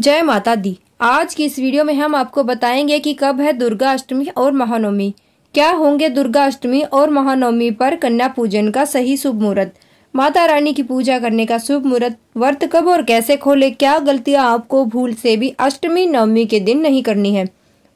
जय माता दी। आज की इस वीडियो में हम आपको बताएंगे कि कब है दुर्गा अष्टमी और महानवमी, क्या होंगे दुर्गा अष्टमी और महानवमी पर कन्या पूजन का सही शुभ मुहूर्त, माता रानी की पूजा करने का शुभ मुहूर्त, व्रत कब और कैसे खोले, क्या गलतियां आपको भूल से भी अष्टमी नवमी के दिन नहीं करनी है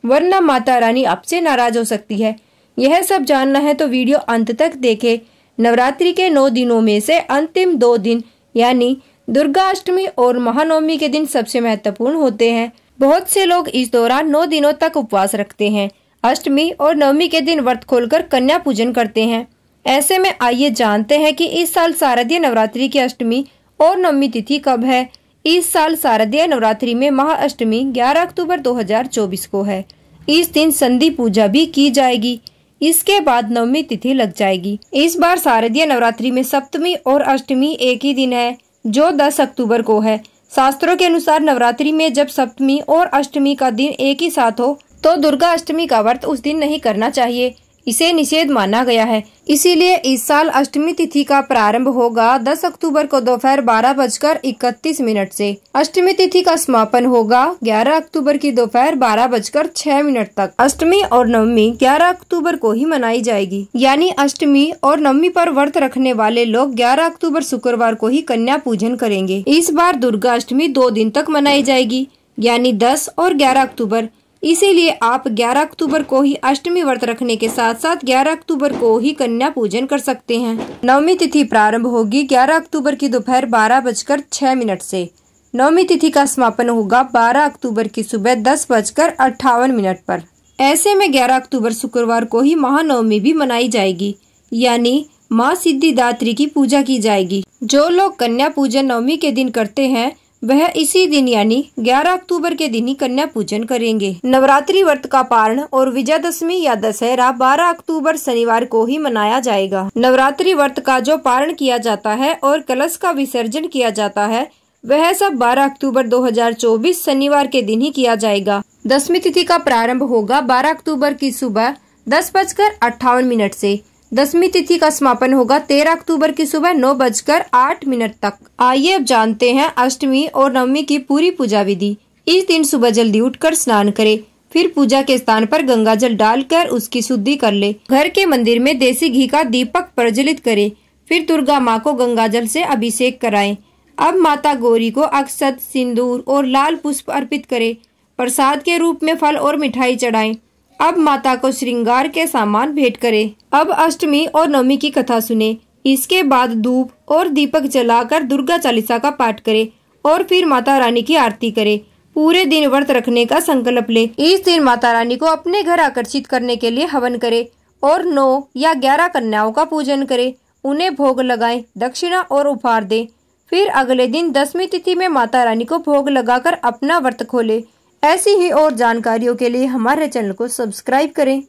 वरना माता रानी आपसे नाराज हो सकती है। यह सब जानना है तो वीडियो अंत तक देखें। नवरात्रि के 9 दिनों में से अंतिम 2 दिन यानी दुर्गा अष्टमी और महानवमी के दिन सबसे महत्वपूर्ण होते हैं। बहुत से लोग इस दौरान 9 दिनों तक उपवास रखते हैं। अष्टमी और नवमी के दिन व्रत खोलकर कन्या पूजन करते हैं। ऐसे में आइए जानते हैं कि इस साल शारदीय नवरात्रि की अष्टमी और नवमी तिथि कब है। इस साल शारदीय नवरात्रि में महाअष्टमी 11 अक्टूबर 2024 को है। इस दिन संधि पूजा भी की जाएगी। इसके बाद नवमी तिथि लग जाएगी। इस बार शारदीय नवरात्रि में सप्तमी और अष्टमी एक ही दिन है, जो 10 अक्टूबर को है। शास्त्रों के अनुसार नवरात्रि में जब सप्तमी और अष्टमी का दिन एक ही साथ हो तो दुर्गा अष्टमी का व्रत उस दिन नहीं करना चाहिए, इसे निषेध माना गया है। इसीलिए इस साल अष्टमी तिथि का प्रारंभ होगा 10 अक्टूबर को दोपहर 12:31 से। अष्टमी तिथि का समापन होगा 11 अक्टूबर की दोपहर 12:06 तक। अष्टमी और नवमी 11 अक्टूबर को ही मनाई जाएगी, यानी अष्टमी और नवमी पर व्रत रखने वाले लोग 11 अक्टूबर शुक्रवार को ही कन्या पूजन करेंगे। इस बार दुर्गा अष्टमी 2 दिन तक मनाई जाएगी, यानी 10 और 11 अक्टूबर। इसीलिए आप 11 अक्टूबर को ही अष्टमी व्रत रखने के साथ साथ 11 अक्टूबर को ही कन्या पूजन कर सकते हैं। नवमी तिथि प्रारंभ होगी 11 अक्टूबर की दोपहर 12:06 से। नवमी तिथि का समापन होगा 12 अक्टूबर की सुबह 10:58 पर। ऐसे में 11 अक्टूबर शुक्रवार को ही महानवमी भी मनाई जाएगी, यानी माँ सिद्धिदात्री की पूजा की जाएगी। जो लोग कन्या पूजन नवमी के दिन करते हैं वह इसी दिन यानी 11 अक्टूबर के दिन ही कन्या पूजन करेंगे। नवरात्रि व्रत का पारण और विजयादशमी या दशहरा 12 अक्टूबर शनिवार को ही मनाया जाएगा। नवरात्रि व्रत का जो पारण किया जाता है और कलश का विसर्जन किया जाता है वह सब 12 अक्टूबर 2024 शनिवार के दिन ही किया जाएगा। दशमी तिथि का प्रारंभ होगा 12 अक्टूबर की सुबह 10:58 से। दशमी तिथि का समापन होगा 13 अक्टूबर की सुबह 9:08 तक। आइए अब जानते हैं अष्टमी और नवमी की पूरी पूजा विधि। इस दिन सुबह जल्दी उठकर स्नान करें, फिर पूजा के स्थान पर गंगा जल डालकर उसकी शुद्धि कर ले। घर के मंदिर में देसी घी का दीपक प्रज्वलित करें, फिर दुर्गा माँ को गंगा जल से अभिषेक कराएं। अब माता गौरी को अक्षत, सिंदूर और लाल पुष्प अर्पित करें। प्रसाद के रूप में फल और मिठाई चढ़ाएं। अब माता को श्रृंगार के सामान भेंट करें। अब अष्टमी और नवमी की कथा सुने। इसके बाद धूप और दीपक जलाकर दुर्गा चालीसा का पाठ करें और फिर माता रानी की आरती करें। पूरे दिन व्रत रखने का संकल्प ले। इस दिन माता रानी को अपने घर आकर्षित करने के लिए हवन करें और 9 या 11 कन्याओं का पूजन करें। उन्हें भोग लगाएं, दक्षिणा और उपहार दें। फिर अगले दिन दशमी तिथि में माता रानी को भोग लगाकर अपना व्रत खोले। ऐसी ही और जानकारियों के लिए हमारे चैनल को सब्सक्राइब करें।